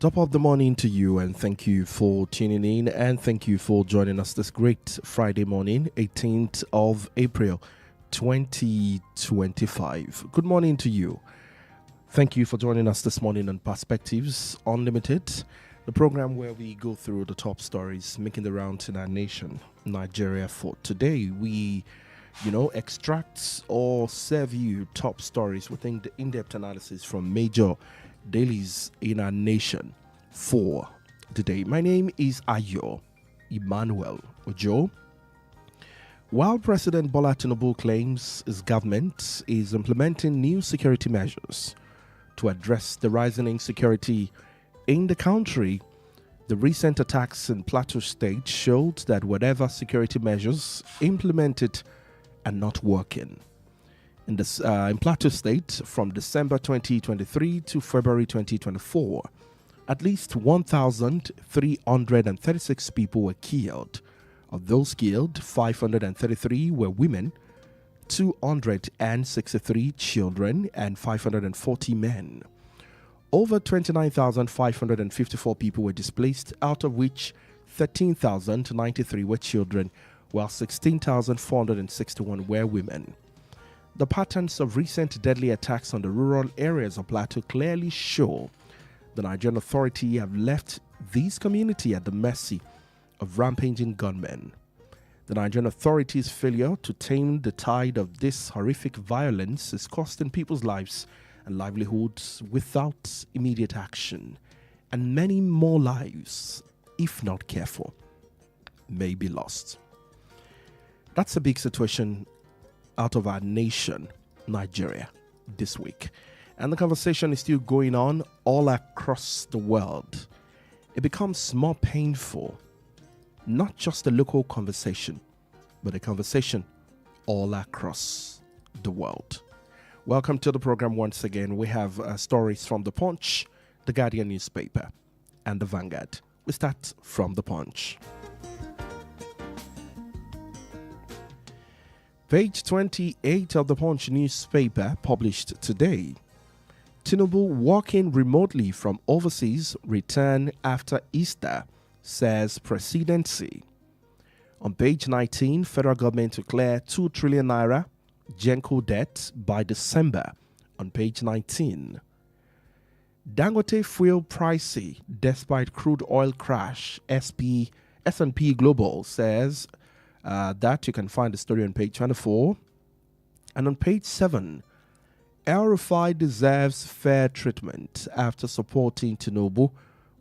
Top of the morning to you, and thank you for tuning in, and thank you for joining us this great Friday morning, 18th of April 2025. Good morning to you. Thank you for joining us this morning on Perspectives Unlimited, the program where we go through the top stories making the rounds in our nation, Nigeria. For today, we extract or serve you top stories within the in-depth analysis from major dailies in our nation for today. My name is Ayo Emmanuel-Ojo. While President Bola Tinubu claims his government is implementing new security measures to address the rising insecurity in the country, the recent attacks in Plateau State showed that whatever security measures implemented are not working. In Plateau State, from December 2023 to February 2024, at least 1,336 people were killed. Of those killed, 533 were women, 263 children, and 540 men. Over 29,554 people were displaced, out of which 13,093 were children, while 16,461 were women. The patterns of recent deadly attacks on the rural areas of Plateau clearly show the Nigerian authority have left these communities at the mercy of rampaging gunmen. The Nigerian authorities' failure to tame the tide of this horrific violence is costing people's lives and livelihoods without immediate action, and many more lives, if not careful, may be lost. That's a big situation out of our nation, Nigeria, this week. And the conversation is still going on all across the world. It becomes more painful, not just a local conversation, but a conversation all across the world. Welcome to the program once again. We have stories from The Punch, The Guardian newspaper, and The Vanguard. We start from The Punch. Page 28 of the Punch newspaper published today. Tinubu working remotely from overseas return after Easter, says presidency. On page 19, federal government to clear 2 trillion naira Genco debt by December. On page 19. Dangote fuel pricey despite crude oil crash, S&P Global says that you can find the story on page 24. And on page 7, El-Rufai deserves fair treatment after supporting Tinubu,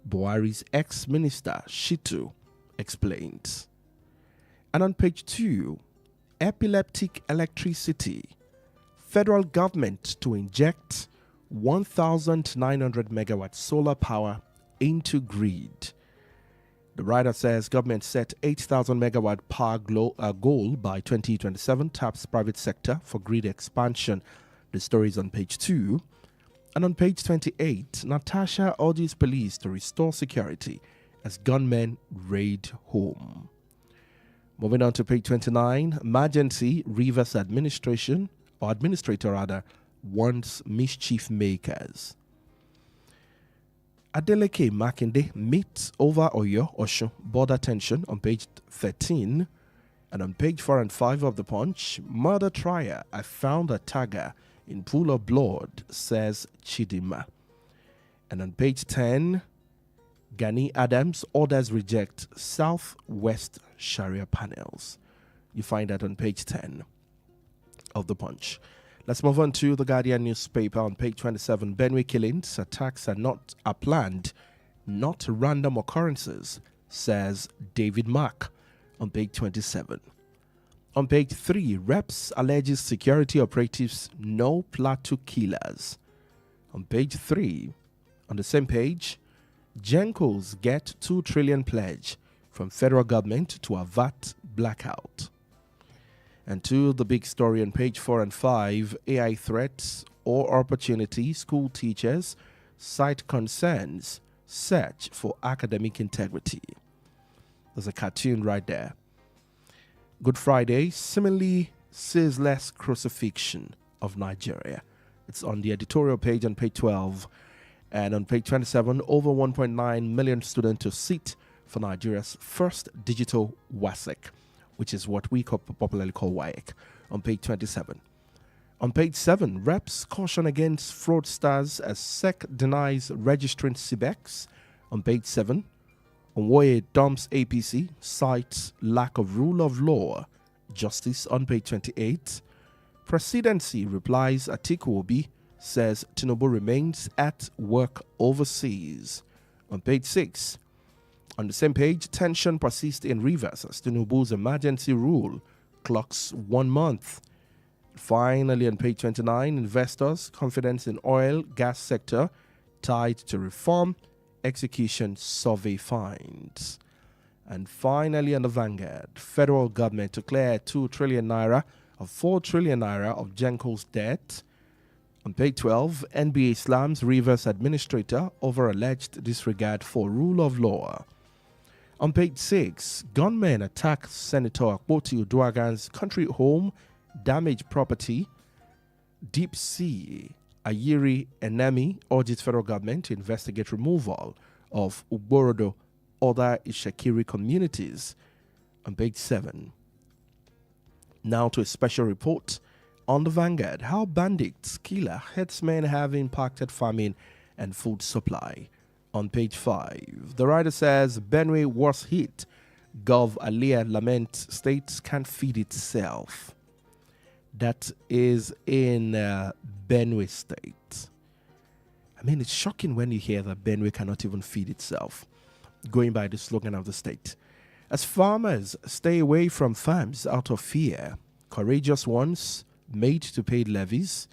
Buhari's ex-minister Shitu explains. And on page 2, epileptic electricity, federal government to inject 1,900 megawatt solar power into grid. The writer says government set 8,000 megawatt power goal by 2027, taps private sector for grid expansion. The story is on page 2. And on page 28, Natasha urges police to restore security as gunmen raid home. Moving on to page 29, emergency Rivers administrator warns mischief makers. Adeleke Makinde meets over Oyo border tension on page 13. And on page 4 and 5 of the Punch, murder trial, I found a tagger in pool of blood, says Chidima. And on page 10, Gani Adams orders reject Southwest Sharia panels. You find that on page 10 of the Punch. Let's move on to the Guardian newspaper on page 27. Benue killings, attacks are planned, not random occurrences, says David Mark on page 27. On page 3, Reps alleges security operatives no Plateau killers. On page 3, on the same page, Gencos get 2 trillion pledge from federal government to avert blackout. And to the big story on page 4 and 5, AI threats or opportunities, school teachers cite concerns, search for academic integrity. There's a cartoon right there. Good Friday seemingly sees less crucifixion of Nigeria. It's on the editorial page on page 12. And on page 27, over 1.9 million students to sit for Nigeria's first digital WASEC, which is what we popularly call WAEC, on page 27. On page 7, reps caution against fraudsters as SEC denies registering CBEX. On page 7, Onwoye dumps APC, cites lack of rule of law. Justice on page 28. Presidency replies Atiku Obi, says Tinubu remains at work overseas. On page 6. On the same page, tension persists in Rivers as Tinubu's emergency rule clocks 1 month. Finally, on page 29, investors' confidence in oil, gas sector tied to reform, execution survey finds. And finally, on the Vanguard, federal government to clear 2 trillion naira of 4 trillion naira of Genco's debt. On page 12, NBA slams Rivers administrator over alleged disregard for rule of law. On page 6, gunmen attack Senator Akpoti Uduaghan's country home, damage property. Deep Sea, Ayiri Enemi urges federal government to investigate removal of Ugborodo, other Ishakiri communities. On page 7. Now to a special report on the Vanguard, how bandits, killer herdsmen have impacted farming and food supply. On page 5, the writer says Benue was hit. Gov. Alia laments states can't feed itself. That is in Benue State. I mean, it's shocking when you hear that Benue cannot even feed itself, going by the slogan of the state. As farmers stay away from farms out of fear, courageous ones made to pay levies,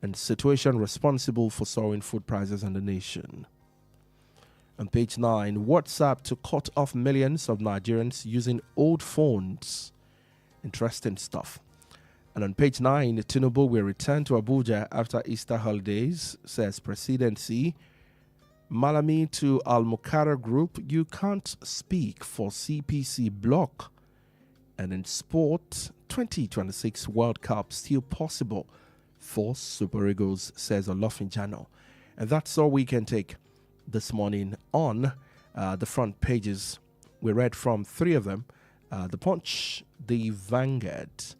and situation responsible for soaring food prices in the nation. On page 9, WhatsApp to cut off millions of Nigerians using old phones. Interesting stuff. And on page 9, Tinubu will return to Abuja after Easter holidays, says presidency. Malami to Al-Mukhara Group, you can't speak for CPC block. And in sport, 2026 World Cup still possible for Super Eagles, says Olofinjano. And that's all we can take this morning on the front pages. We read from 3 of them, The Punch, The Vanguard,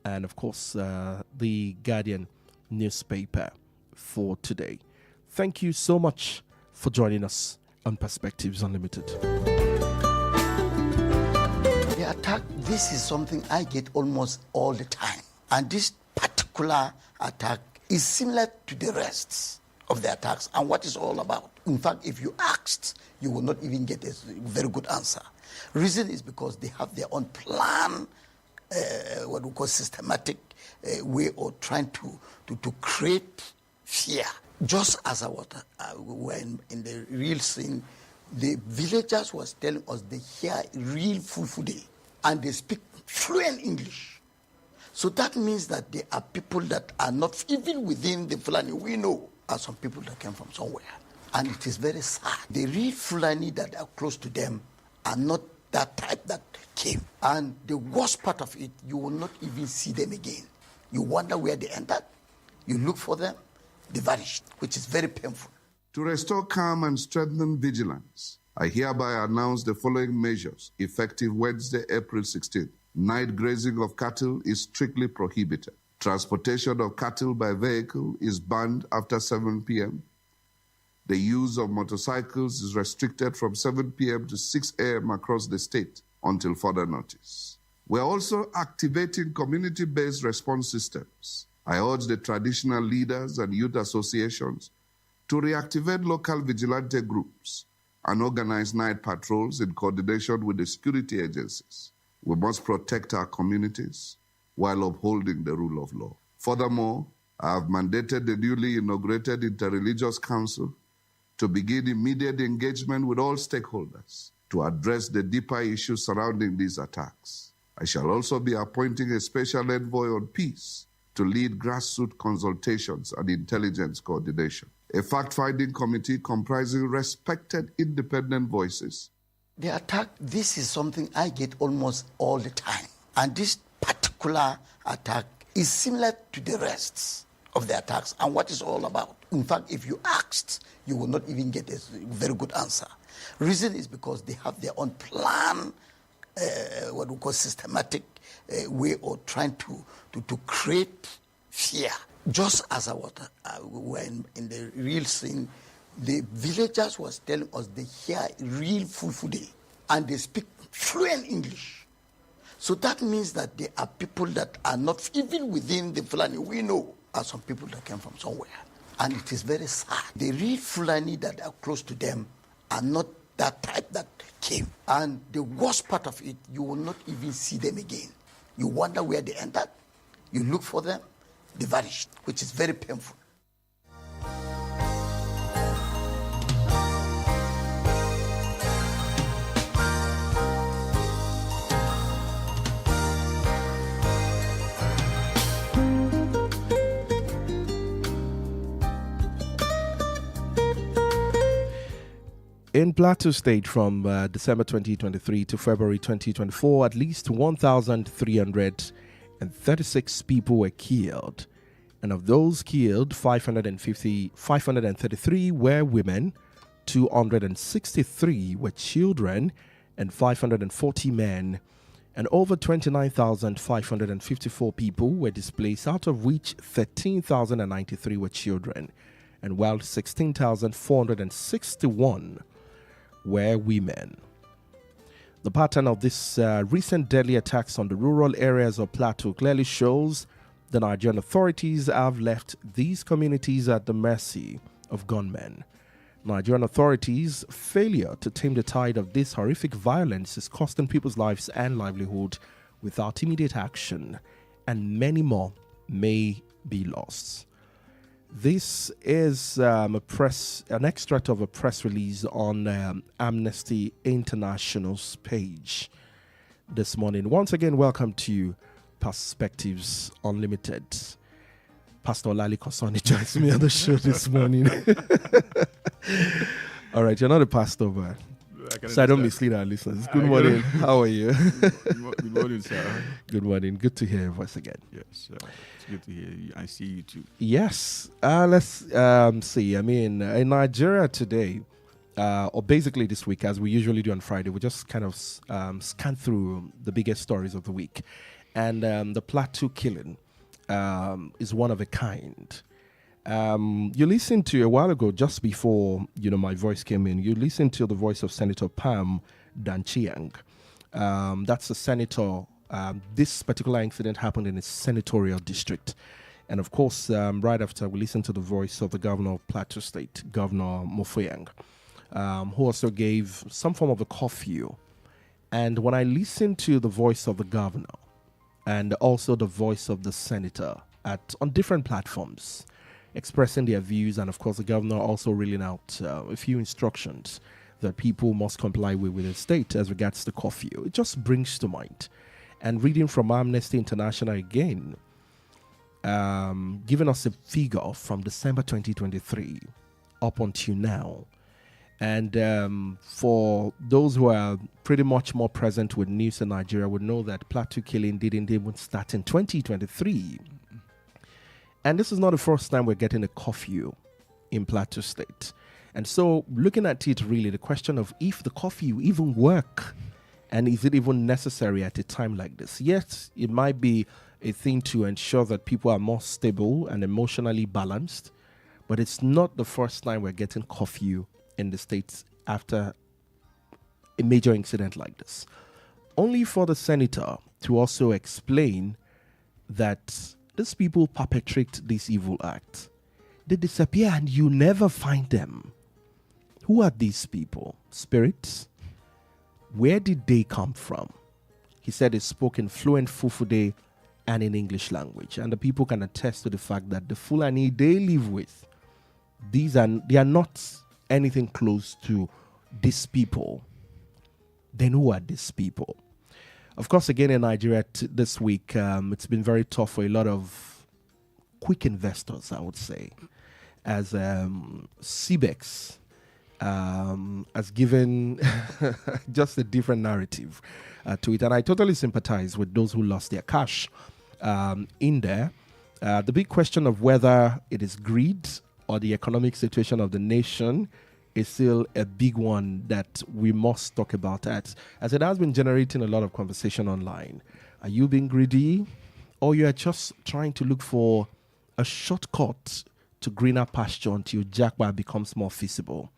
and of course the Guardian newspaper for today. Thank you so much for joining us on Perspectives Unlimited. The attack, this is something I get almost all the time. And this particular attack is similar to the rest of the attacks and what it's all about. In fact, if you asked, you will not even get a very good answer. Reason is because they have their own plan, what we call systematic way of trying to create fear. Just as I was when in the real scene, the villagers was telling us they hear real Fulfulde and they speak fluent English. So that means that there are people that are not, even within the Fulani, we know are some people that came from somewhere. And it is very sad. The real Fulani that are close to them are not that type that came. And the worst part of it, you will not even see them again. You wonder where they entered. You look for them, they vanished, which is very painful. To restore calm and strengthen vigilance, I hereby announce the following measures effective Wednesday, April 16th. Night grazing of cattle is strictly prohibited. Transportation of cattle by vehicle is banned after 7 p.m. The use of motorcycles is restricted from 7 p.m. to 6 a.m. across the state until further notice. We're also activating community-based response systems. I urge the traditional leaders and youth associations to reactivate local vigilante groups and organize night patrols in coordination with the security agencies. We must protect our communities while upholding the rule of law. Furthermore, I have mandated the newly inaugurated Interreligious Council to begin immediate engagement with all stakeholders to address the deeper issues surrounding these attacks. I shall also be appointing a special envoy on peace to lead grassroots consultations and intelligence coordination. A fact-finding committee comprising respected independent voices. The attack, this is something I get almost all the time. And this particular attack is similar to the rest of the attacks and what it's all about. In fact, if you asked, you will not even get a very good answer. Reason is because they have their own plan, what we call systematic way of trying to create fear. Just as we were in the real scene, the villagers was telling us they hear real Fulfude and they speak fluent English. So that means that there are people that are not, even within the Fulani, we know are some people that came from somewhere. And it is very sad. The real Fulani that are close to them are not that type that came. And the worst part of it, you will not even see them again. You wonder where they entered. You look for them, they vanished, which is very painful. In Plateau State from December 2023 to February 2024, at least 1,336 people were killed. And of those killed, 533 were women, 263 were children, and 540 men. And over 29,554 people were displaced, out of which 13,093 were children, and while 16,461 were women. The pattern of this recent deadly attacks on the rural areas of Plateau clearly shows the Nigerian authorities have left these communities at the mercy of gunmen. Nigerian authorities' failure to tame the tide of this horrific violence is costing people's lives and livelihood without immediate action, and many more may be lost. This is an extract of a press release on Amnesty International's page this morning. Once again, welcome to Perspectives Unlimited. Pastor Lali Kosoni joins me on the show this morning. All right, you're not a pastor, but so I don't mislead our listeners. Good morning. How are you? Good morning, sir. Good morning. Good to hear your voice again. Yes, it's good to hear you. I see you too. Yes. Let's see. I mean, in Nigeria today, or basically this week, as we usually do on Friday, we just kind of scan through the biggest stories of the week. And the Plateau killing is one of a kind. You listened to a while ago, just before my voice came in. You listened to the voice of Senator Pam Danchiang. That's a senator. This particular incident happened in his senatorial district, and of course, right after we listened to the voice of the governor of Plateau State, Governor Mofoyang, who also gave some form of a curfew. And when I listened to the voice of the governor and also the voice of the senator on different platforms, expressing their views, and of course the governor also reeling out a few instructions that people must comply with the state as regards the curfew, it just brings to mind. And reading from Amnesty International again, giving us a figure from December 2023 up until now. And for those who are pretty much more present with news in Nigeria would know that Plateau killing didn't even start in 2023. And this is not the first time we're getting a curfew in Plateau State. And so looking at it, really, the question of if the curfew even work, and is it even necessary at a time like this? Yes, it might be a thing to ensure that people are more stable and emotionally balanced, but it's not the first time we're getting curfew in the States after a major incident like this. Only for the senator to also explain that these people perpetrate this evil act. They disappear and you never find them. Who are these people? Spirits? Where did they come from? He said he spoke in fluent Fufude and in English language. And the people can attest to the fact that the Fulani they live with, they are not anything close to these people. Then who are these people? Of course, again, in Nigeria this week, it's been very tough for a lot of quick investors, I would say, as CBEX has given just a different narrative to it. And I totally sympathize with those who lost their cash in there. The big question of whether it is greed or the economic situation of the nation is still a big one that we must talk about, as it has been generating a lot of conversation online. Are you being greedy, or you are just trying to look for a shortcut to greener pasture until Jackpot becomes more feasible?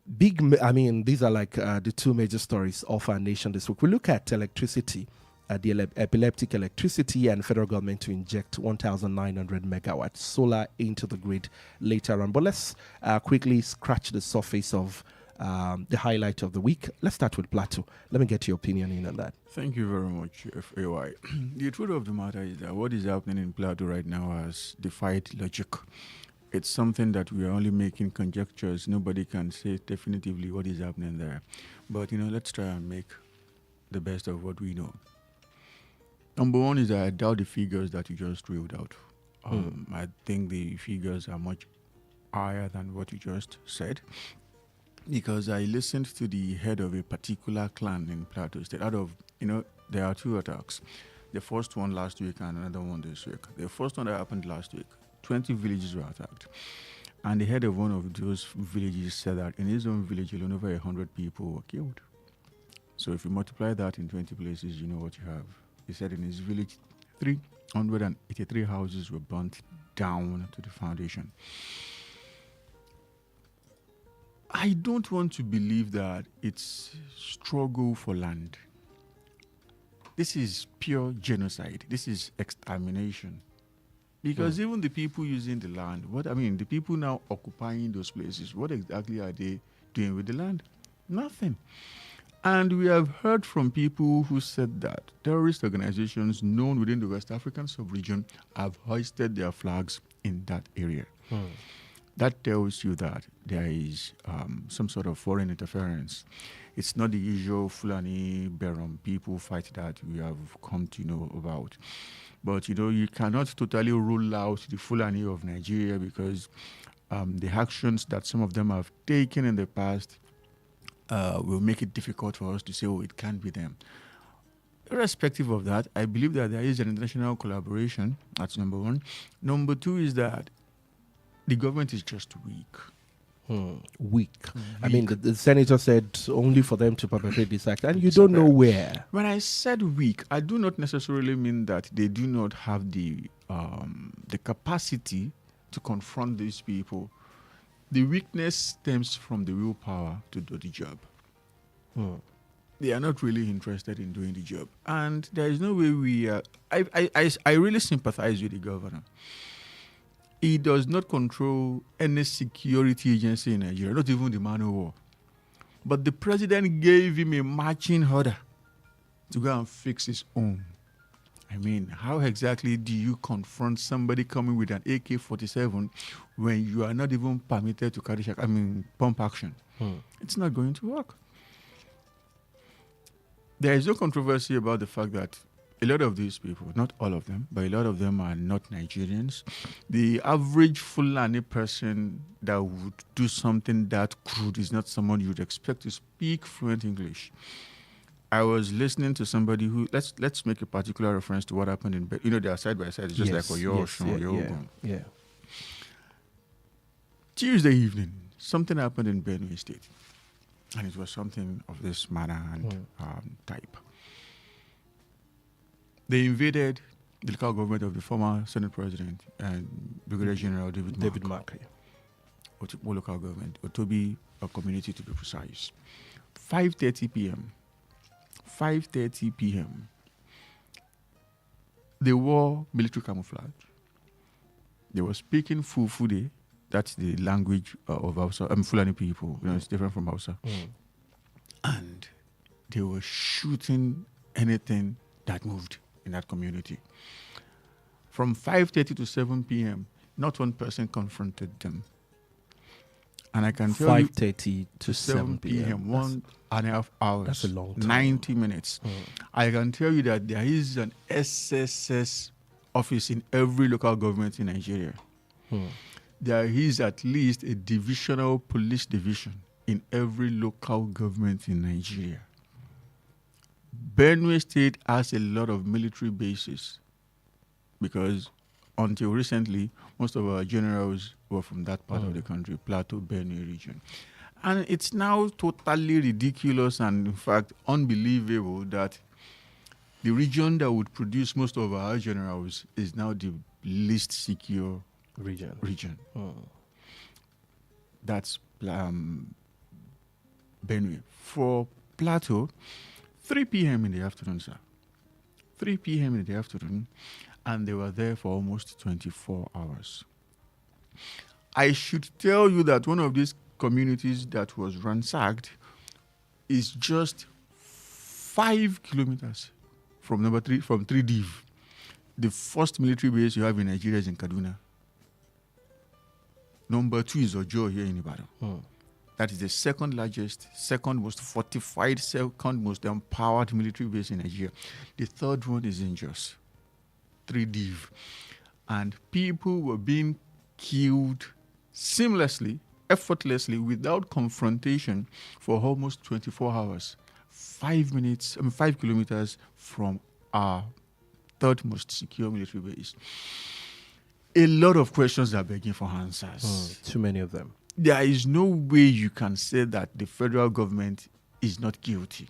These are like the two major stories of our nation this week. We look at electricity, the epileptic electricity, and federal government to inject 1,900 megawatts solar into the grid later on. But let's quickly scratch the surface of the highlight of the week. Let's start with Plateau. Let me get your opinion in on that. Thank you very much, FAY. The truth of the matter is that what is happening in Plateau right now has defied logic. It's something that we are only making conjectures. Nobody can say definitively what is happening there. But, let's try and make the best of what we know. Number one is that I doubt the figures that you just reeled out. I think the figures are much higher than what you just said, because I listened to the head of a particular clan in Plateau State. There are two attacks. The first one last week and another one this week. The first one that happened last week, 20 villages were attacked. And the head of one of those villages said that in his own village alone, over 100 people were killed. So if you multiply that in 20 places, you know what you have. He said in his village, 383 houses were burnt down to the foundation. I don't want to believe that it's struggle for land. This is pure genocide. This is extermination. Because even the people using the land, the people now occupying those places, what exactly are they doing with the land? Nothing. And we have heard from people who said that terrorist organizations known within the West African sub-region have hoisted their flags in that area. That tells you that there is some sort of foreign interference. It's not the usual Fulani Beram people fight that we have come to know about. But, you cannot totally rule out the Fulani of Nigeria, because the actions that some of them have taken in the past will make it difficult for us to say, it can't be them. Irrespective of that, I believe that there is an international collaboration. That's number one. Number two is that the government is just weak. Weak. I mean, the senator said only for them to perpetrate this act, and you don't know where. When I said weak, I do not necessarily mean that they do not have the capacity to confront these people. The weakness stems from the willpower to do the job. They are not really interested in doing the job, and there is no way we are. I really sympathize with the governor. He does not control any security agency in Nigeria, not even the man of war. But the president gave him a marching order to go and fix his own. I mean, how exactly do you confront somebody coming with an AK-47 when you are not even permitted to carry pump action? It's not going to work. There is no controversy about the fact that a lot of these people, not all of them, but a lot of them are not Nigerians. The average Fulani person that would do something that crude is not someone you would expect to speak fluent English. I was listening to somebody who, let's make a particular reference to what happened in, they are side by side. It's just like Oyo Ogun. Yeah. Tuesday evening, something happened in Benue State. And it was something of this manner and type. They invaded the local government of the former Senate President and Brigadier General David Mark. Otukpo local government, Otobi community to be precise. 5:30 p.m. 5:30 p.m. They wore military camouflage. They were speaking Fufude. That's the language of Hausa. Fulani people. It's different from Hausa. And they were shooting anything that moved in that community. From 5:30 to 7 p.m., not one person confronted them. And I can tell you, 5:30 to 7 p.m. 1.5 hours. That's a long time. 90 minutes. I can tell you that there is an SSS office in every local government in Nigeria. There is at least a divisional police division in every local government in Nigeria. Benue State has a lot of military bases. because until recently, most of our generals were from that part of the country, Plateau, Benue region. And it's now totally ridiculous and, in fact, unbelievable that the region that would produce most of our generals is now the least secure region. That's Benue. For Plateau, 3 p.m. in the afternoon, sir. 3 p.m. in the afternoon, and they were there for almost 24 hours. I should tell you that one of these communities that was ransacked is just 5 kilometers from from 3 Div. The first military base you have in Nigeria is in Kaduna. Number 2 is Ojo here in Ibadan. That is the second largest, second most fortified, second most empowered military base in Nigeria. The third one is in Jos, 3 Div. And people were being killed seamlessly, effortlessly, without confrontation for almost 24 hours. 5 kilometers from our third most secure military base. A lot of questions are begging for answers. Too many of them. There is no way you can say that the federal government is not guilty.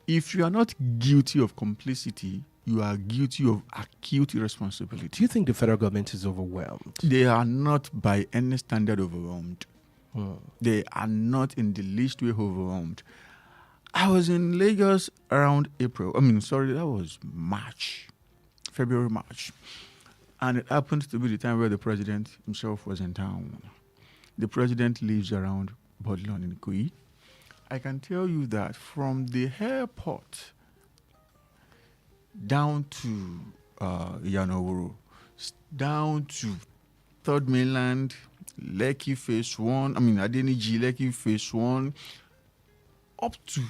If you are not guilty of complicity, you are guilty of acute irresponsibility. Do you think the federal government is overwhelmed? They are not by any standard overwhelmed. They are not in the least way overwhelmed. I was in Lagos around that was February, March. And it happened to be the time where the president himself was in town. The president lives around Bodlon in Ikoyi. I can tell you that from the airport down to Yanoworo, down to Third Mainland, Lekki Phase 1, Adeniji, Lekki Phase 1, up to,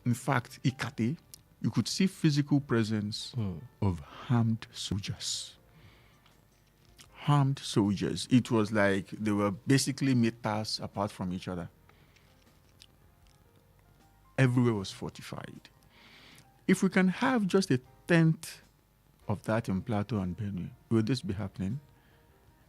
in fact, Ikate, you could see physical presence of armed soldiers. Armed soldiers. It was like they were basically meters apart from each other. Everywhere was fortified. If we can have just a tenth of that in Plateau and Benue, will this be happening?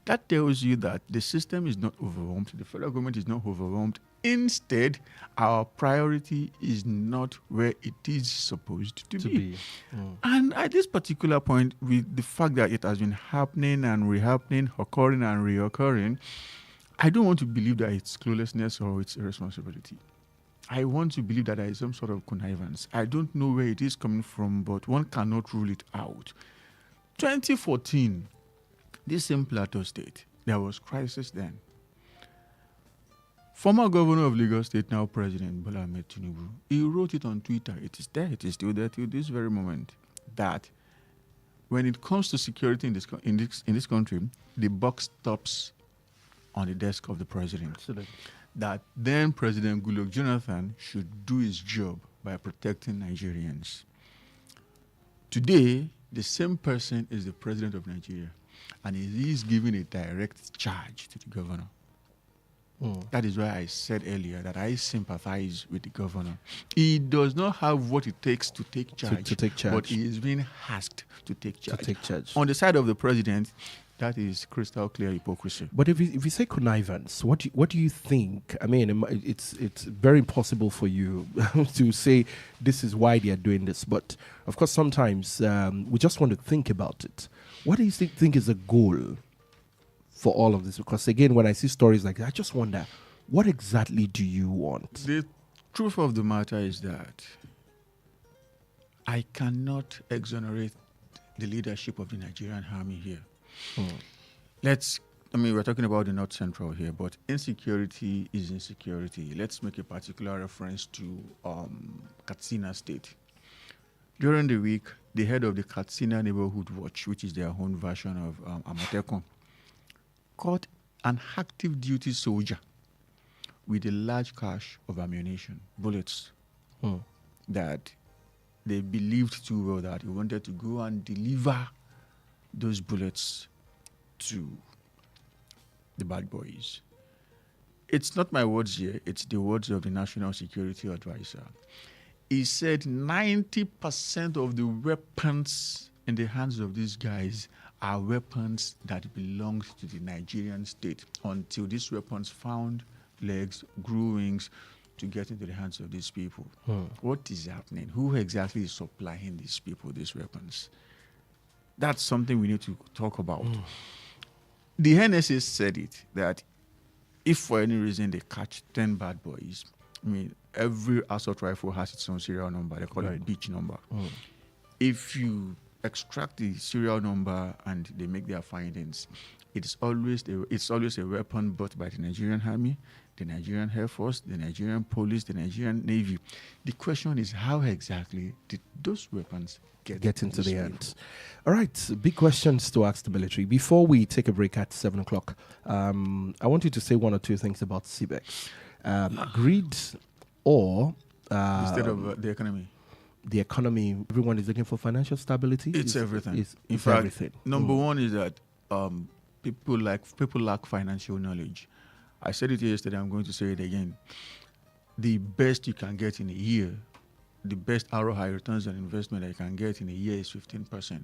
That tells you that the system is not overwhelmed. The federal government is not overwhelmed. Instead, our priority is not where it is supposed to be. And at this particular point, with the fact that it has been happening and rehappening, occurring and reoccurring, I don't want to believe that it's cluelessness or it's irresponsibility. I want to believe that there is some sort of connivance. I don't know where it is coming from, but one cannot rule it out. 2014, this same Plateau State, there was crisis then. Former governor of Lagos State, now President Bola Ahmed Tinubu, he wrote it on Twitter. It is there. It is still there till this very moment. That when it comes to security in this country, the buck stops on the desk of the president. Absolutely. That then President Goodluck Jonathan should do his job by protecting Nigerians. Today, the same person is the president of Nigeria, and he is giving a direct charge to the governor. That is why I said earlier that I sympathize with the governor. He does not have what it takes to take charge, to take charge. But he is being asked to take charge. To take charge. On the side of the president, that is crystal clear hypocrisy. But if you say connivance, what do you think? I mean, it's very impossible for you to say this is why they are doing this. But of course, sometimes we just want to think about it. What do you think is the goal for all of this? Because again, when I see stories like that, I just wonder, what exactly do you want? The truth of the matter is that I cannot exonerate the leadership of the Nigerian army here. We're talking about the North Central here, but insecurity is insecurity. Let's make a particular reference to Katsina State. During the week, the head of the Katsina Neighborhood Watch, which is their own version of Amatekon, caught an active duty soldier with a large cache of ammunition, bullets, that they believed too well that he wanted to go and deliver those bullets to the bad boys. It's not my words here, it's the words of the National Security Advisor. He said 90% of the weapons in the hands of these guys are weapons that belongs to the Nigerian state until these weapons found legs, grew wings to get into the hands of these people. What is happening? Who exactly is supplying these people these weapons? That's something we need to talk about. The NSA said it, that if for any reason they catch 10 bad boys, I mean, every assault rifle has its own serial number. They call it beach number. If you extract the serial number and they make their findings, it's always a weapon bought by the Nigerian Army, the Nigerian Air Force, the Nigerian Police, the Nigerian Navy. The question is, how exactly did those weapons get into the hands? All right, big questions to ask the military. Before we take a break at 7 o'clock, I want you to say one or two things about CBEX. Greed or... instead of the economy. The economy, everyone is looking for financial stability. It's everything. In fact, everything. Number one is that people lack financial knowledge. I said it yesterday, I'm going to say it again. The best you can get in a year, the best ROI, returns on investment that you can get in a year is 15%.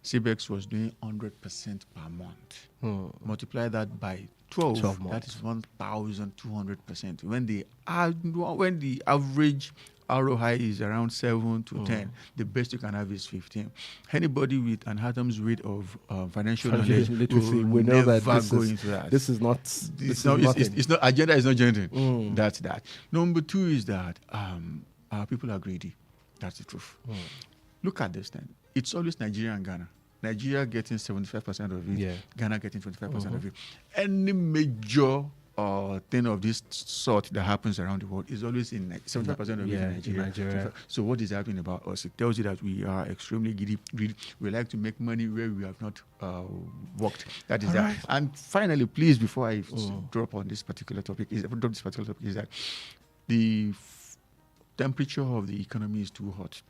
CBEX was doing 100% per month. Multiply that by 12 months. That is 1,200%. When the average ROI is around 7 to 10, the best you can have is 15. Anybody with an atom's weight of financial knowledge will never go into that. This is not. It's not agenda. Is not changing. That's that. Number two is that our people are greedy. That's the truth. Look at this then. It's always Nigeria and Ghana. Nigeria getting 75% of it. Ghana getting 25% of it. Any major thing of this sort that happens around the world is always in 75% of it in Nigeria. So what is happening about us? It tells you that we are extremely greedy. We like to make money where we have not worked. That is that. Right. And finally, please, before I drop this particular topic, is that the temperature of the economy is too hot.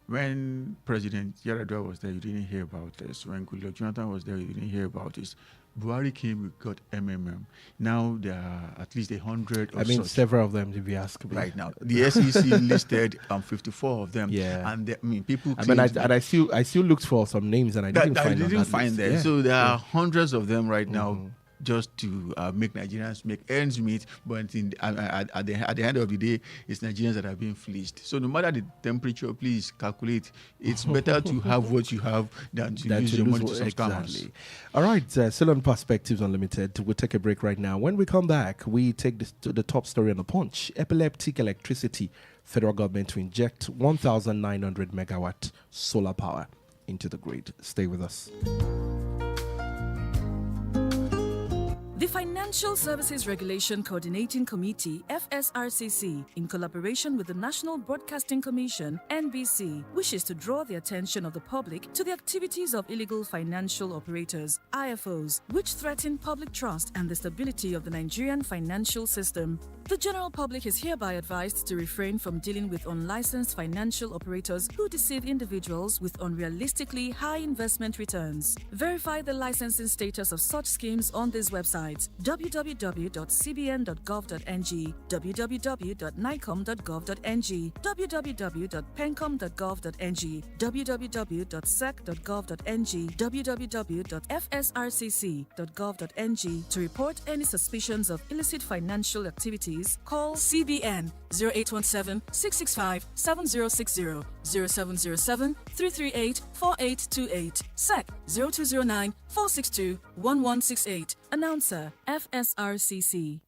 When President Yar'Adua was there, you didn't hear about this. When Goodluck Jonathan was there, you didn't hear about this. Buhari came, we got MMM. Now there are at least 100 or so. Several of them, if you ask me. Right now. The SEC listed 54 of them. And people I still looked for some names and I didn't find them. So there are hundreds of them right now, just to make Nigerians make ends meet, but at the end of the day, it's Nigerians that are being fleeced. So no matter the temperature, please calculate. It's better to have what you have than to use your money to some scammers. All right, still on Perspectives Unlimited. We'll take a break right now. When we come back, we take this to the top story on the Punch. Epileptic electricity. Federal government to inject 1,900 megawatt solar power into the grid. Stay with us. The Financial Services Regulation Coordinating Committee, FSRCC, in collaboration with the National Broadcasting Commission, NBC, wishes to draw the attention of the public to the activities of illegal financial operators, IFOs, which threaten public trust and the stability of the Nigerian financial system. The general public is hereby advised to refrain from dealing with unlicensed financial operators who deceive individuals with unrealistically high investment returns. Verify the licensing status of such schemes on these websites: www.cbn.gov.ng, www.nicom.gov.ng, www.pencom.gov.ng, www.sec.gov.ng, www.fsrcc.gov.ng. To report any suspicions of illicit financial activities, call CBN 0817-665-7060, 0707-338-4828, SEC 0209-462-1168. Announcer, FSRCC.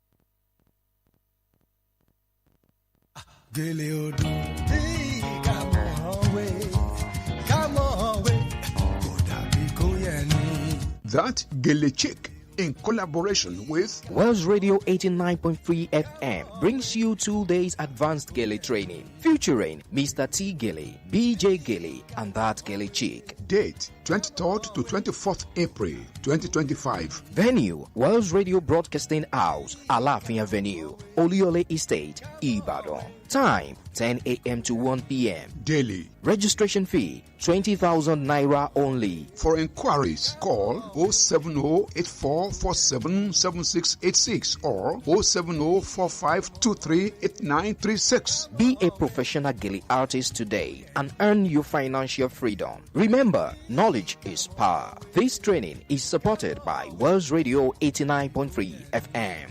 That Gele Chick, in collaboration with Wells Radio 89.3 FM, brings you 2 days advanced Gele training featuring Mr. T. Gele, BJ Gele, and that Gele Chick. Date 23rd to 24th April 2025. Venue, Wells Radio Broadcasting House, Alafin Avenue, Oliole Estate, Ibadan. Time, 10 a.m. to 1 p.m. Daily. Registration fee, 20,000 naira only. For inquiries, call 070-8447-7686 or 070-4523-8936. Be a professional gele artist today and earn your financial freedom. Remember, knowledge is power. This training is supported by Wells Radio 89.3 FM.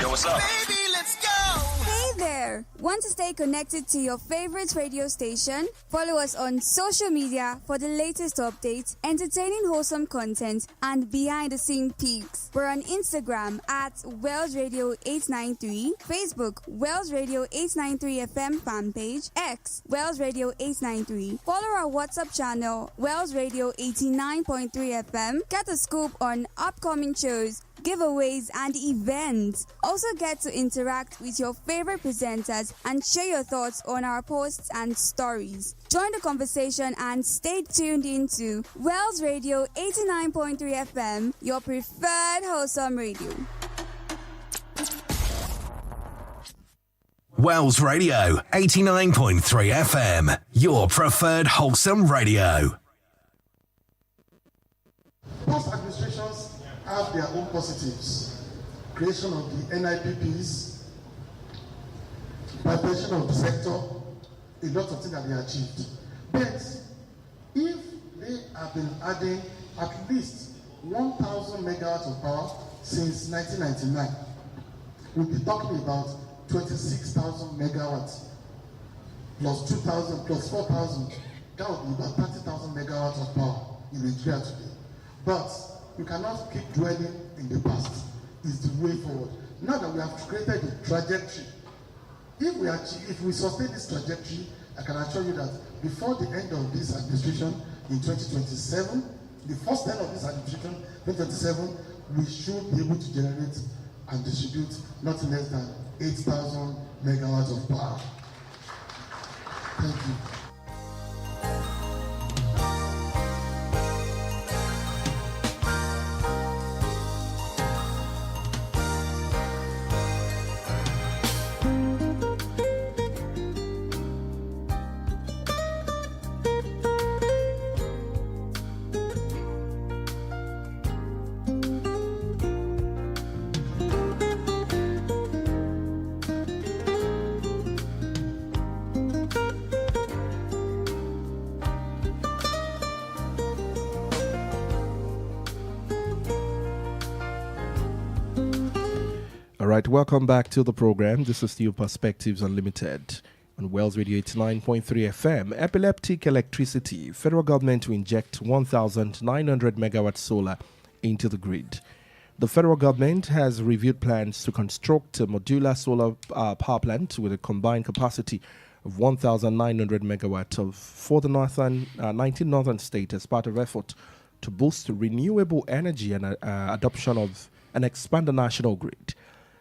Yo, what's up? Baby, let's go! Hey there! Want to stay connected to your favorite radio station? Follow us on social media for the latest updates, entertaining wholesome content, and behind-the-scene peeks. We're on Instagram at Wells Radio 893, Facebook Wells Radio 893 FM fan page, X Wells Radio 893. Follow our WhatsApp channel Wells Radio 89.3 FM. Get a scoop on upcoming shows, giveaways, and events. Also get to interact with your favorite presenters and share your thoughts on our posts and stories. Join the conversation and stay tuned into Wells Radio 89.3 FM, your preferred wholesome radio. Wells Radio 89.3 FM, your preferred wholesome radio. Past administrations have their own positives. Creation of the NIPPs, preparation of the sector, a lot of things that they achieved. But if they have been adding at least 1,000 megawatts of power since 1999, we'll be talking about 26,000 megawatts plus 2,000 plus 4,000. That would be about 30,000 megawatts of power in Nigeria today. But you cannot keep dwelling in the past. It's the way forward. Now that we have created a trajectory, if we sustain this trajectory, I can assure you that before the end of this administration in 2027, the first end of this administration, 2027, we should be able to generate and distribute not less than 8,000 megawatts of power. Thank you. All right, welcome back to the program. This is still Perspectives Unlimited on Wells Radio 89.3 FM. Epileptic electricity. Federal government to inject 1,900 megawatt solar into the grid. The federal government has reviewed plans to construct a modular solar power plant with a combined capacity of 1,900 megawatts for the 19 northern states as part of effort to boost renewable energy and adoption of and expand the national grid.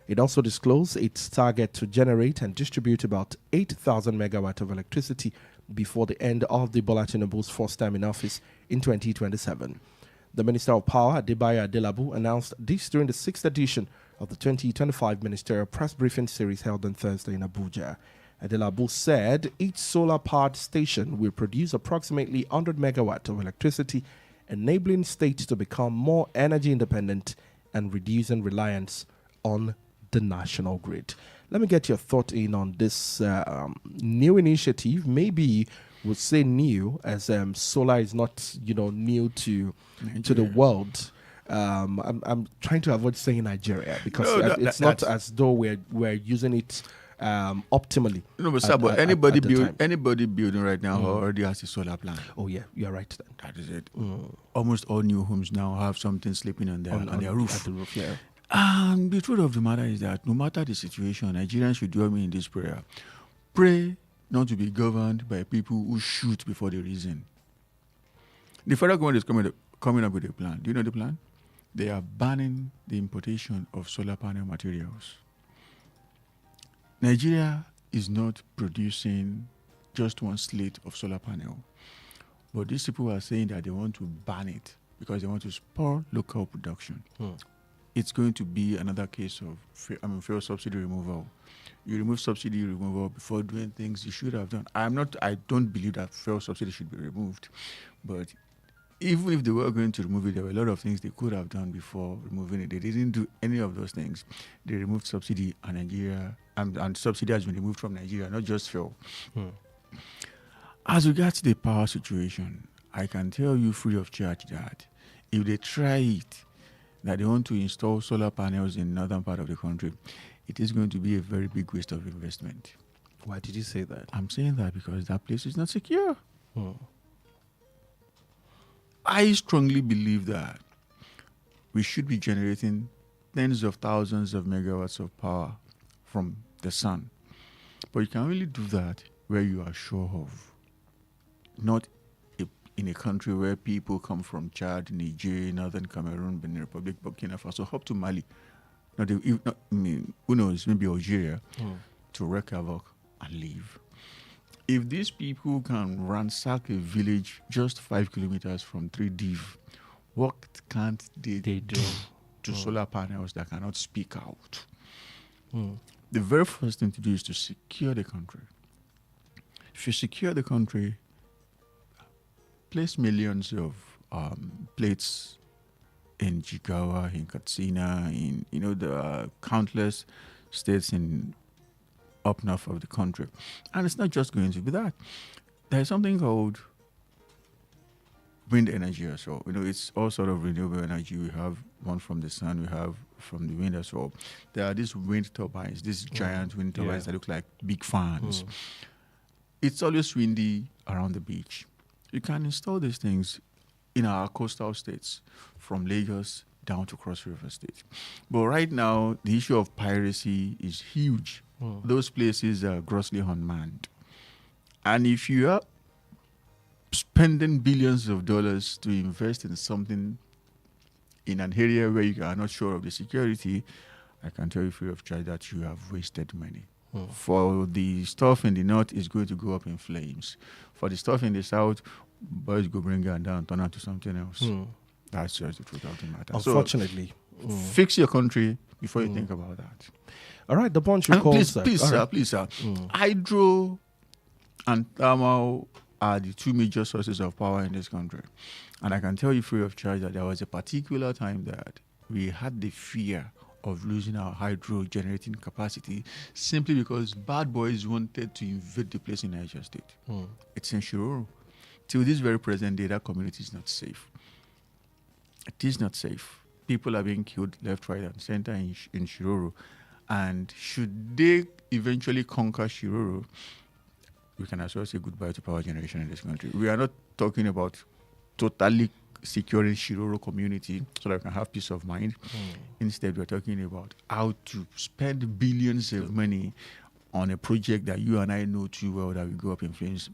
It also disclosed its target to generate and distribute about 8,000 megawatts of electricity before the end of the Bola Tinubu's first term in office in 2027. The Minister of Power, Adebayo Adelabu, announced this during the 6th edition of the 2025 Ministerial Press Briefing Series held on Thursday in Abuja. Adelabu said each solar-powered station will produce approximately 100 megawatts of electricity, enabling states to become more energy independent and reducing reliance on the national grid. Let me get your thought in on this new initiative. Maybe we'll say new, as solar is not, new to the world. I'm trying to avoid saying Nigeria because it's not as though we're using it optimally. No, but sir, anybody building right now already has a solar plant. Oh yeah, you're right then. That is it. Almost all new homes now have something sleeping on their roof. At the roof, yeah. And the truth of the matter is that no matter the situation, Nigerians should join me in this prayer. Pray not to be governed by people who shoot before they reason. The federal government is coming up with a plan. Do you know the plan? They are banning the importation of solar panel materials. Nigeria is not producing just one slate of solar panel. But these people are saying that they want to ban it because they want to spur local production. It's going to be another case of fuel subsidy removal. You remove subsidy removal before doing things you should have done. I don't believe that fuel subsidy should be removed. But even if they were going to remove it, there were a lot of things they could have done before removing it. They didn't do any of those things. They removed subsidy and Nigeria, and subsidy has been removed from Nigeria, not just fuel. As regards to the power situation, I can tell you free of charge that if they try it, that they want to install solar panels in northern part of the country, it is going to be a very big waste of investment. Why did you say that? I'm saying that because that place is not secure. I strongly believe that we should be generating tens of thousands of megawatts of power from the sun. But you can only do that where you are sure of. Not in a country where people come from Chad, Niger, Northern Cameroon, Benin Republic, Burkina Faso, up to Mali. Who knows, maybe Algeria, to wreak havoc and leave. If these people can ransack a village just 5 kilometers from 3DIV, what can't they do to solar panels that cannot speak out? The very first thing to do is to secure the country. If you secure the country, place millions of plates in Jigawa, in Katsina, in the countless states in up north of the country. And it's not just going to be that. There's something called wind energy as well. It's all sort of renewable energy. We have one from the sun, we have from the wind as well. There are these wind turbines, these giant wind turbines that look like big fans. It's always windy around the beach. You can install these things in our coastal states, from Lagos down to Cross River State. But right now, the issue of piracy is huge. Those places are grossly unmanned. And if you are spending billions of dollars to invest in something in an area where you are not sure of the security, I can tell you free of charge that you have wasted money. For the stuff in the north, is going to go up in flames. For the stuff in the south, boys go bring it down, turn out to something else. That's just the truth of the matter. Unfortunately. Fix your country before you think about that. All right, the bunch you called. Please, sir. Hydro and thermal are the two major sources of power in this country. And I can tell you free of charge that there was a particular time that we had the fear of losing our hydro generating capacity simply because bad boys wanted to invade the place in Niger State. It's in Shiroro. Till this very present day, that community is not safe. It is not safe. People are being killed left, right, and center in Shiroro. And should they eventually conquer Shiroro, we can as well say goodbye to power generation in this country. We are not talking about totally securing Shiroro community so that we can have peace of mind. Instead, we're talking about how to spend billions of money on a project that you and I know too well that will go up in flames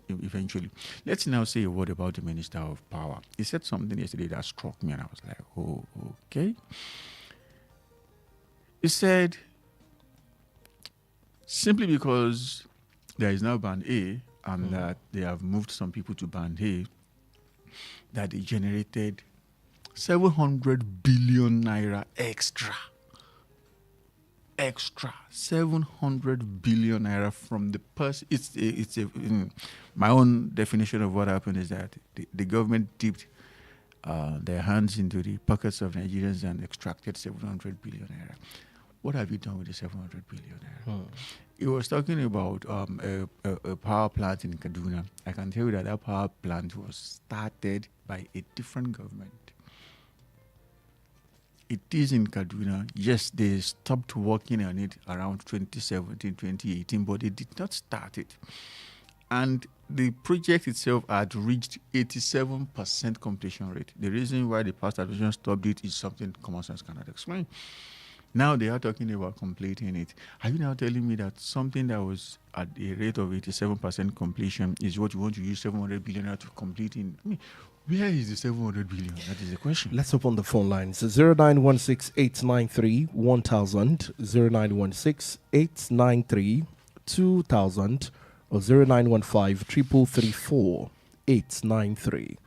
eventually. Let's now say a word about the Minister of Power. He said something yesterday that struck me and I was like, oh, okay. He said, simply because there is now Band A and that they have moved some people to Band A, that they generated 700 billion naira extra 700 billion naira from the person. My own definition of what happened is that the government dipped their hands into the pockets of Nigerians and extracted 700 billion naira. What have you done with the 700 billion naira? He was talking about a power plant in Kaduna. I can tell you that power plant was started by a different government. It is in Kaduna. Yes, they stopped working on it around 2017, 2018, but they did not start it. And the project itself had reached 87% completion rate. The reason why the past administration stopped it is something common sense cannot explain. Now they are talking about completing it. Are you now telling me that something that was at a rate of 87% completion is what you want to use 700 billion to complete in? I mean, where is the 700 billion? That is the question. Let's open the phone lines. 0916-893-1000, 0916-893-2000, or 0915-334-893.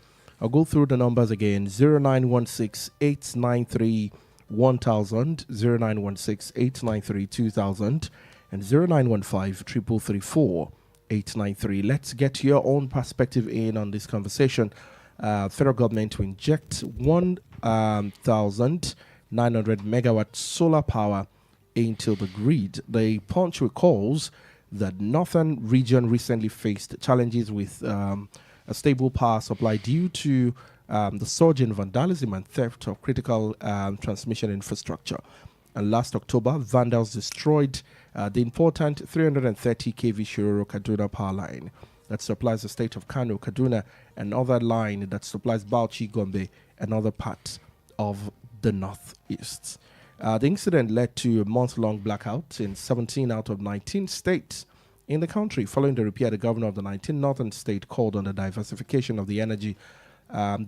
I'll go through the numbers again: 0916-893-1000, 0916-893-2000, and 0915-334-893. Let's get your own perspective in on this conversation. Federal government to inject 1,900 megawatt solar power into the grid. The Punch recalls that Northern region recently faced challenges with a stable power supply due to the surge in vandalism and theft of critical transmission infrastructure. And last October, vandals destroyed the important 330 kV Shiroro Kaduna power line that supplies the state of Kano, Kaduna, and other line that supplies Bauchi, Gombe, and other parts of the northeast. The incident led to a month-long blackout in 17 out of 19 states in the country. Following the repair, the governor of the 19 northern state called on the diversification of the energy.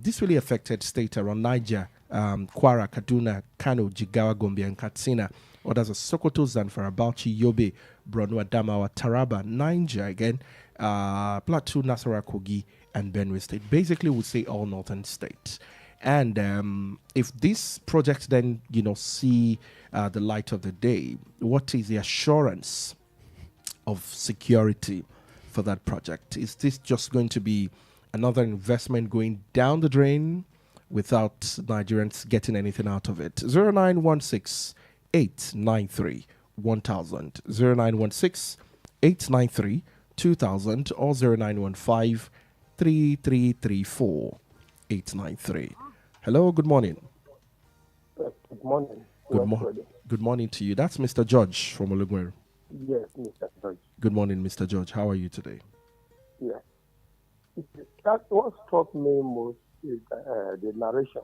This really affected states around Niger, Kwara, Kaduna, Kano, Jigawa, Gombe, and Katsina. Others are Sokoto, Zamfara, Bauchi, Yobe, Borno, Adamawa, Taraba, Niger again, Plateau, Nasarawa, Kogi, and Benue State. Basically, we say all northern states. And if this project then, see the light of the day, what is the assurance of security for that project? Is this just going to be another investment going down the drain without Nigerians getting anything out of it? 0916-893-1000, 0916-893-2000, or 0915-3334-893. Hello, good morning. Good morning. Good morning to you. That's Mr. George from Olugweru. Yes, Mr. George. Good morning, Mr. George. How are you today? Yeah. That what struck me most is the narration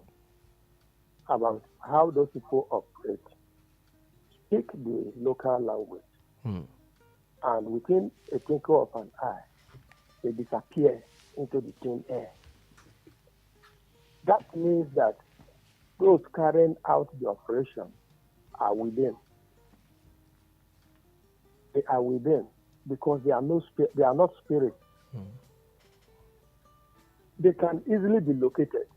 about how those people operate, speak the local language, and within a twinkle of an eye, they disappear into the thin air. That means that those carrying out the operation are within. They are within because they are not spirits. They can easily be located.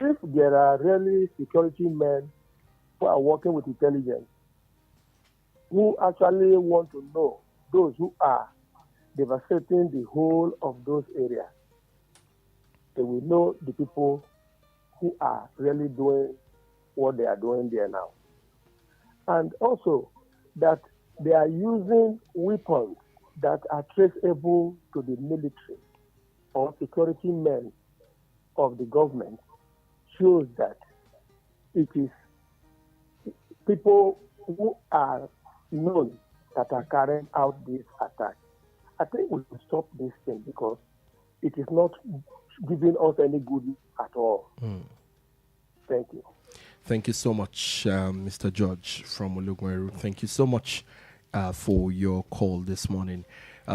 If there are really security men who are working with intelligence, who actually want to know those who are devastating the whole of those areas, they will know the people who are really doing what they are doing there now. And also that they are using weapons that are traceable to the military or security men of the government shows that it is people who are known that are carrying out this attack. I think we should stop this thing because it is not giving us any good at all. Thank you. Thank you so much, Mr. George from Olugweru. Thank you so much for your call this morning.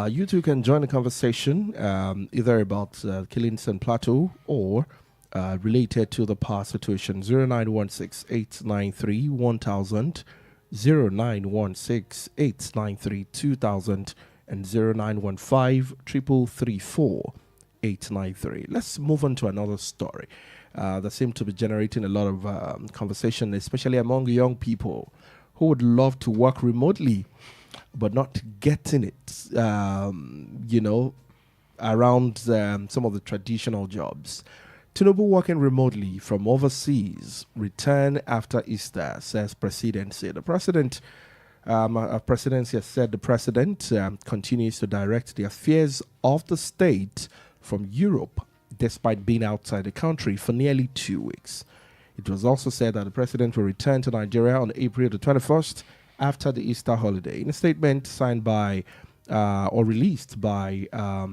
You two can join the conversation either about killings and plateau or related to the power situation. 0916-893-1000, 0916-893-2000, and 0915-333-4-893. Let's move on to another story that seems to be generating a lot of conversation, especially among young people who would love to work remotely but not getting it, around some of the traditional jobs. Tinubu working remotely from overseas return after Easter, says presidency. The president presidency has said the president continues to direct the affairs of the state from Europe despite being outside the country for nearly 2 weeks. It was also said that the president will return to Nigeria on April the 21st after the Easter holiday. In a statement signed by or released by a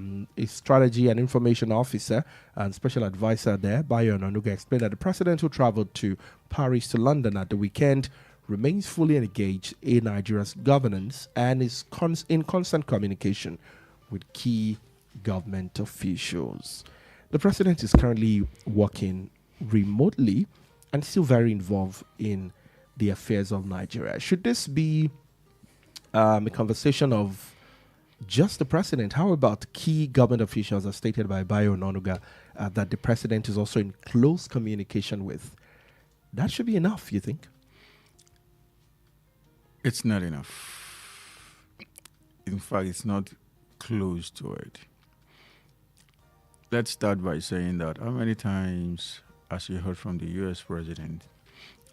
strategy and information officer and special advisor there, Ayo Emmanuel-Ojo, explained that the president who traveled to Paris to London at the weekend remains fully engaged in Nigeria's governance and is in constant communication with key government officials. The president is currently working remotely and still very involved in the affairs of Nigeria. Should this be a conversation of just the president. How about key government officials, as stated by Bayo Nonuga, that the president is also in close communication with? That should be enough, you think? It's not enough. In fact, it's not close to it. Let's start by saying that how many times, as you heard from the US president,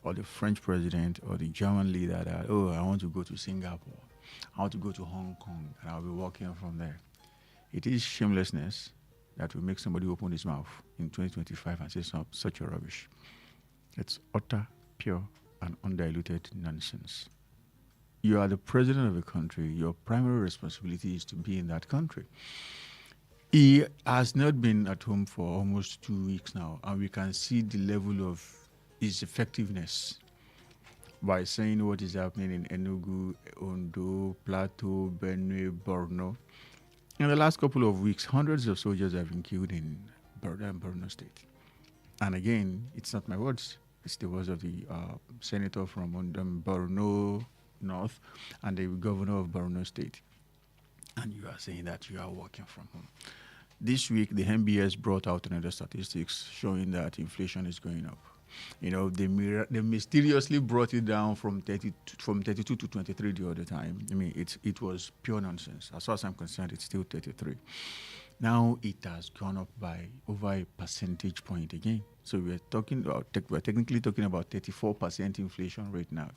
or the French president, or the German leader, that, oh, I want to go to Singapore, I want to go to Hong Kong, and I'll be walking from there. It is shamelessness that will make somebody open his mouth in 2025 and say such a rubbish. It's utter, pure, and undiluted nonsense. You are the president of a country. Your primary responsibility is to be in that country. He has not been at home for almost 2 weeks now, and we can see the level of his effectiveness by saying what is happening in Enugu, Ondo, Plateau, Benue, Borno. In the last couple of weeks, hundreds of soldiers have been killed in Borno State. And again, it's not my words. It's the words of the senator from Borno North and the governor of Borno State. And you are saying that you are working from home. This week, the MBS brought out another statistics showing that inflation is going up. You know, they mysteriously brought it down from 32 to 23 the other time. I mean, it was pure nonsense. As far as I'm concerned, it's still 33. Now it has gone up by over a percentage point again. So we're technically talking about 34% inflation rate now.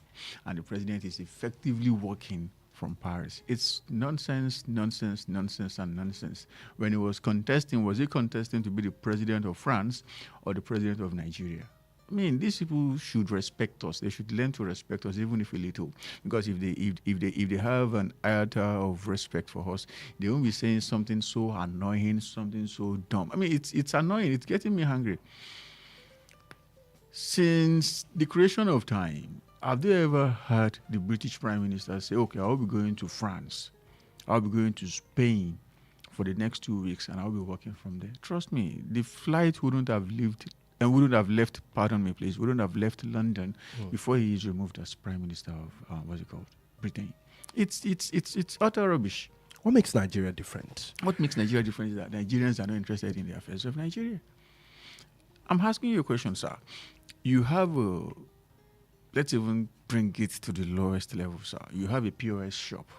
And the president is effectively working from Paris. It's nonsense, nonsense, nonsense, and nonsense. When he was contesting, was he contesting to be the president of France or the president of Nigeria? I mean, these people should respect us. They should learn to respect us, even if a little. Because if they have an iota of respect for us, they won't be saying something so annoying, something so dumb. I mean, it's annoying. It's getting me hungry. Since the creation of time, have they ever heard the British Prime Minister say, okay, I'll be going to France, I'll be going to Spain for the next 2 weeks, and I'll be working from there? Trust me, the flight wouldn't have left London before he is removed as Prime Minister of, Britain. It's utter rubbish. What makes Nigeria different? What makes Nigeria different is that Nigerians are not interested in the affairs of Nigeria. I'm asking you a question, sir. You have let's even bring it to the lowest level, sir. You have a POS shop,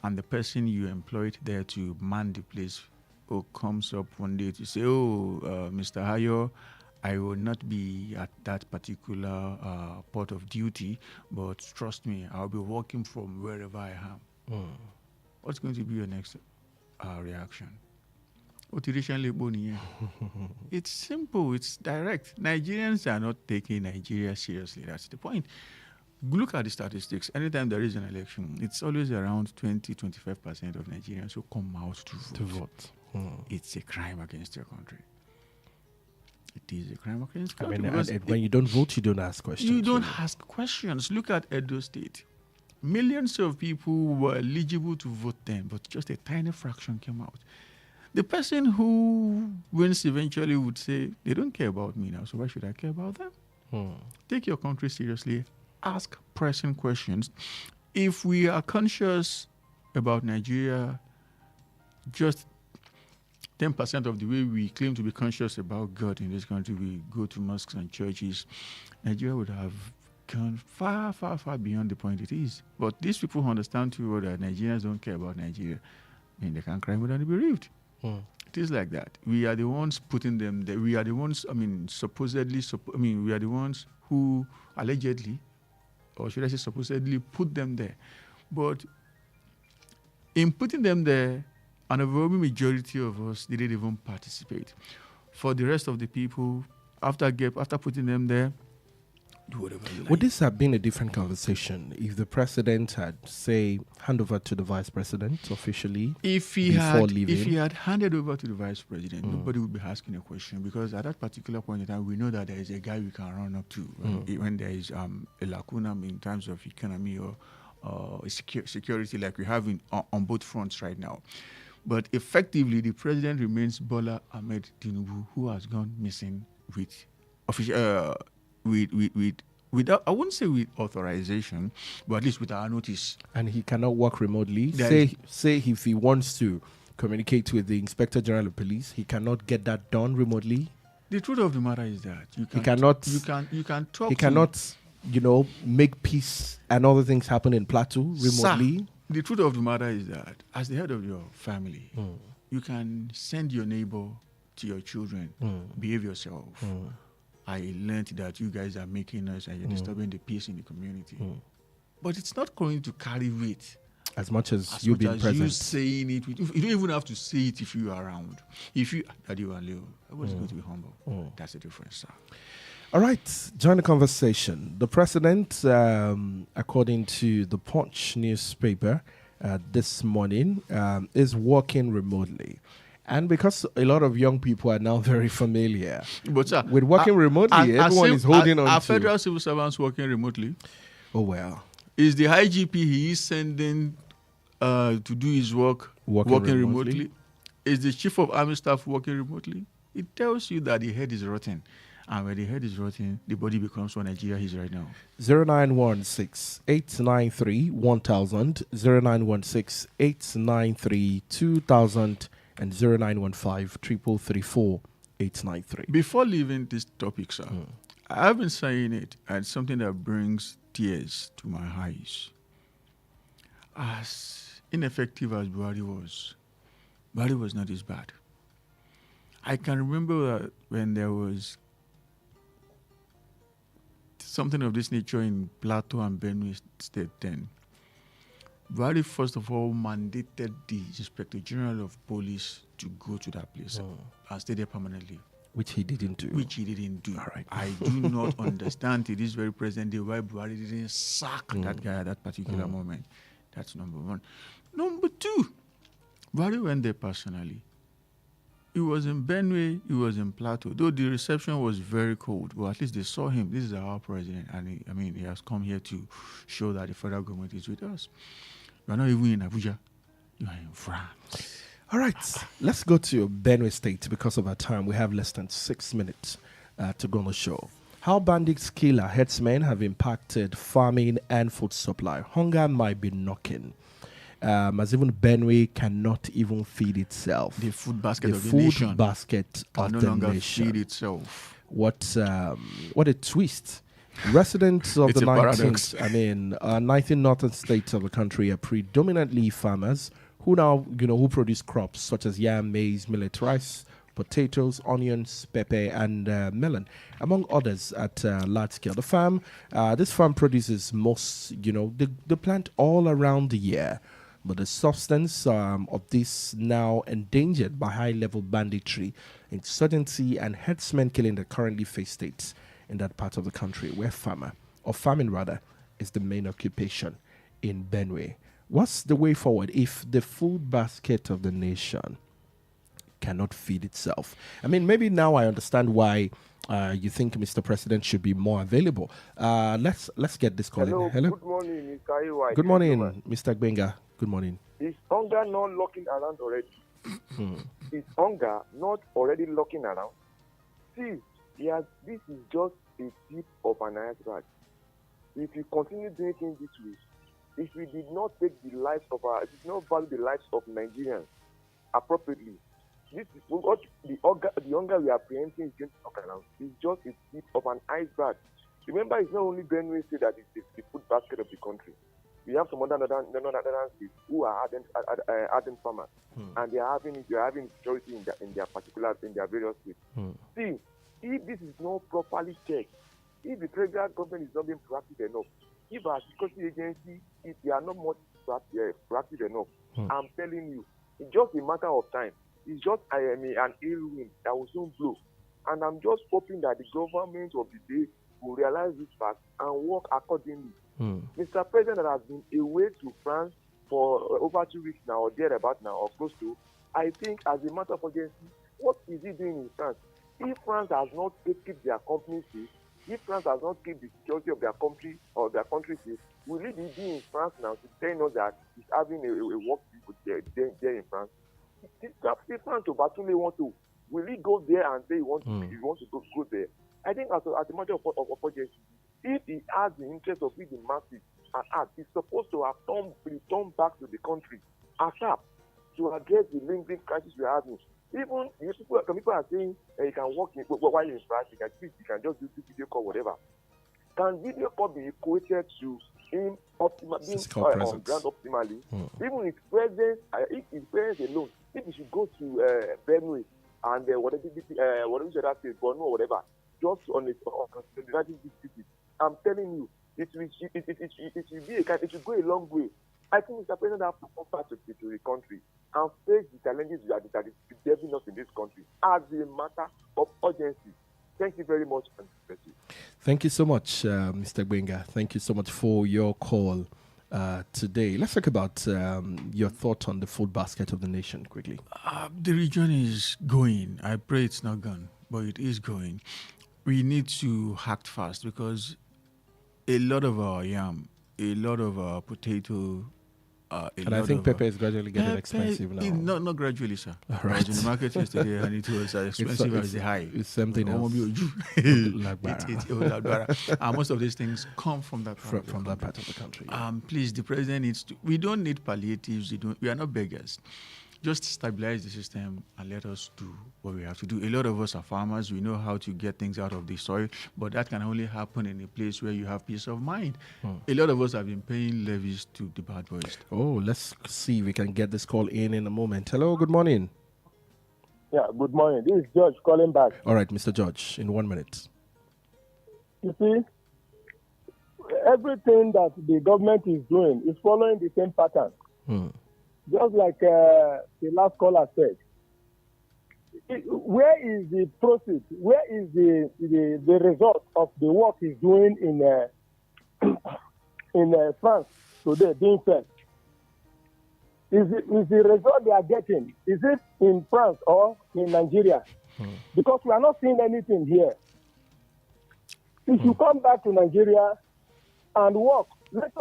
and the person you employed there to man the place comes up one day to say, Mr. Ayo, I will not be at that particular port of duty, but trust me, I'll be working from wherever I am. What's going to be your next reaction? It's simple, it's direct. Nigerians are not taking Nigeria seriously. That's the point. Look at the statistics. Anytime there is an election, it's always around 20-25% of Nigerians who come out to vote. It's a crime against your country. It is a crime against the country. And when you don't vote, you don't ask questions. You don't ask questions. Look at Edo State. Millions of people were eligible to vote then, but just a tiny fraction came out. The person who wins eventually would say, they don't care about me now, so why should I care about them? Take your country seriously. Ask pressing questions. If we are conscious about Nigeria, just 10% of the way we claim to be conscious about God in this country, we go to mosques and churches, Nigeria would have gone far, far, far beyond the point it is. But these people understand too well that Nigerians don't care about Nigeria. I mean, they can't cry without being bereaved. It is like that. We are the ones putting them there. We are the ones, we are the ones who allegedly, or should I say supposedly, put them there. But in putting them there, an overwhelming majority of us didn't even participate. For the rest of the people, after putting them there, do whatever you like. Would this have been a different conversation if the president had, say, hand over to the vice president officially before leaving? If he had handed over to the vice president, nobody would be asking a question, because at that particular point in time, we know that there is a guy we can run up to when there is a lacuna in terms of economy or security, like we have on both fronts right now. But effectively, the president remains Bola Ahmed Tinubu, who has gone missing with without, I wouldn't say with authorization, but at least with our notice. And he cannot work remotely. There Say if he wants to communicate with the Inspector General of Police, he cannot get that done remotely. The truth of the matter is that you can talk. He cannot, make peace and other things happen in Plateau remotely. Sir, the truth of the matter is that as the head of your family, you can send your neighbor to your children, behave yourself. I learned that you guys are making noise and you're disturbing the peace in the community. But it's not going to carry weight. As much as you being present. You saying it, you don't even have to say it if you are around. If you, Daddy and Leo, I was going to be humble. That's the difference, sir. All right, join the conversation. The president, according to the Punch newspaper this morning, is working remotely. And because a lot of young people are now very familiar sir, with working remotely, everyone is holding on to. Are federal civil servants working remotely? Oh, well. Is the high GP he is sending to do his work working remotely? Is the chief of army staff working remotely? It tells you that the head is rotten. And when the head is rotten, the body becomes what Nigeria is right now. 0916-893-1000, 0916-893-2000, and 0915-333-4893. Before leaving this topic, sir, I've been saying it, and it's something that brings tears to my eyes. As ineffective as Buhari was not as bad. I can remember when there was something of this nature in Plateau and Benue State then. Buhari, first of all, mandated the Inspector General of Police to go to that place and stay there permanently. Which he didn't do. All right. I do not understand to this very present day why Buhari didn't sack that guy at that particular moment. That's number one. Number two, Buhari went there personally. He was in Benue, he was in Plateau. Though the reception was very cold, but at least they saw him. This is our president, and he has come here to show that the federal government is with us. You are not even in Abuja, you are in France. All right, let's go to Benue State because of our time. We have less than 6 minutes to go on the show. How bandits kill our herdsmen have impacted farming and food supply. Hunger might be knocking. As even Benue cannot even feed itself. The food basket of the nation. The food basket of no the longer nation. feed itself. What a twist. Residents of the 19 northern states of the country are predominantly farmers who now, who produce crops such as yam, maize, millet, rice, potatoes, onions, pepper, and melon, among others at large scale. This farm produces most, they plant all around the year. But the substance of this now endangered by high-level banditry, insurgency, and herdsmen killing that currently face states in that part of the country where farming is the main occupation in Benue. What's the way forward if the food basket of the nation cannot feed itself? I mean, maybe now I understand why you think Mr. President should be more available. Let's get this call in. Hello. Good morning, Mr. Ayo. Good morning, Mr. Gbenga. Good morning. Is hunger not looking around already? Is hunger not already looking around? See, this is just a tip of an iceberg. If we continue doing things this way, if we did not take the lives of if we did not value the lives of Nigerians appropriately, this is what the hunger we are preempting is going to knock around. It's just a tip of an iceberg. Remember, it's not only Benue State that is the food basket of the country. We have some other states who are ardent farmers, and they are having security in their various states. See, if this is not properly checked, if the federal government is not being proactive enough, if our security agency, if they are not much proactive enough, I'm telling you, it's just a matter of time. It's just an ill wind that will soon blow. And I'm just hoping that the government of the day will realize this fact and work accordingly. Mr. President has been away to France for over 2 weeks now, or thereabout now, or close to. I think as a matter of urgency, what is he doing in France? If France has not kept their company safe, if France has not kept the security of their country or their country safe, will he be in France now to tell us that he's having a work there in France? If France to Batule want to, will he go there and say he wants to go there? I think as a matter of urgency, If he has the interest of the masses and act, he's supposed to have returned back to the country ASAP to address the lingering crisis we are having. Even if people are saying you can work while you're in France, you can just do video call, whatever. Can video call be equated to him being on ground optimally? Even his presence, if his presence alone, if he should go to Benue and whatever you should say, Borno or whatever, just on the visit, I'm telling you, it will be it will go a long way. I think Mr. President has to come back to the country and face the challenges that is deving us in this country as a matter of urgency. Thank you very much. Thank you so much, Mr. Gbenga. Thank you so much for your call today. Let's talk about your thought on the food basket of the nation quickly. The region is going. I pray it's not gone, but it is going. We need to act fast because a lot of our yam, a lot of our potato, and I think pepper is gradually getting expensive now. Not gradually, sir. Right. I was in the market yesterday and it was as expensive as the high. It's something else. And most of these things come from that part, part of the country. Yeah. Please, the president needs to. We don't need palliatives. We are not beggars. Just stabilize the system and let us do what we have to do. A lot of us are farmers. We know how to get things out of the soil, but that can only happen in a place where you have peace of mind. A lot of us have been paying levies to the bad boys. Oh, let's see if we can get this call in a moment. Hello, good morning. Yeah, good morning. This is George calling back. All right, Mr. George, in 1 minute. You see, everything that the government is doing is following the same pattern. Just like the last caller said, where is the proceed? Where is the result of the work he's doing in France today being felt? Is the result they are getting, is it in France or in Nigeria? Because we are not seeing anything here. If you come back to Nigeria and work,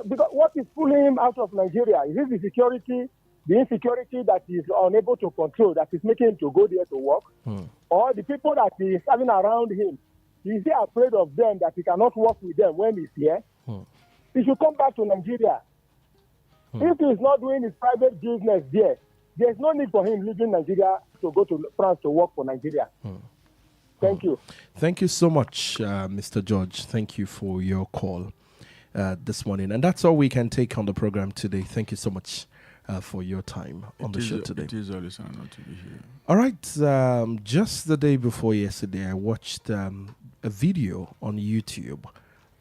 because what is pulling him out of Nigeria? Is it the security? The insecurity that he is unable to control, that is making him to go there to work, or the people that he is having around him, is he afraid of them that he cannot work with them when he's here? He should come back to Nigeria. If he is not doing his private business there is no need for him leaving Nigeria to go to France to work for Nigeria. Thank you. Thank you so much, Mr. George. Thank you for your call this morning. And that's all we can take on the program today. Thank you so much for your time on the show today. It is always an honor to be here. All right. Just the day before yesterday, I watched a video on YouTube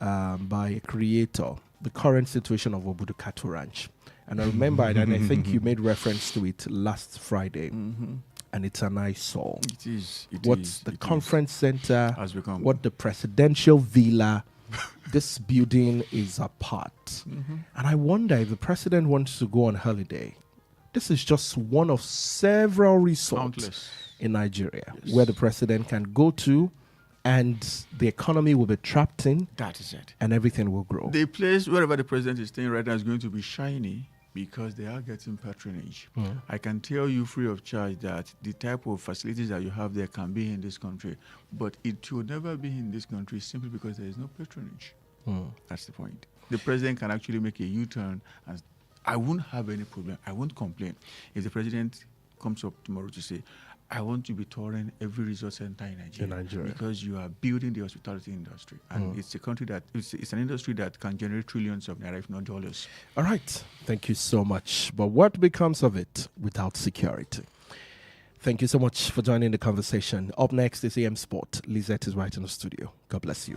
by a creator, the current situation of Obudukatu Ranch. And I remember it, and I think you made reference to it last Friday. And it's an eyesore. It is. What's the conference center? Has become. What the presidential villa? This building is apart. And I wonder if the president wants to go on holiday. This is just one of several resorts in Nigeria where the president can go to and the economy will be trapped in. That is it. And everything will grow. The place wherever the president is staying right now is going to be shiny because they are getting patronage. I can tell you free of charge that the type of facilities that you have there can be in this country, but it will never be in this country simply because there is no patronage. That's the point. The president can actually make a U-turn, and I won't have any problem. I won't complain if the president comes up tomorrow to say, I want to be touring every resort center in Nigeria, because you are building the hospitality industry, and it's a country that it's an industry that can generate trillions of naira, if not dollars. All right, thank you so much. But what becomes of it without security? Thank you so much for joining the conversation. Up next is AM Sport. Lizette is right in the studio. God bless you.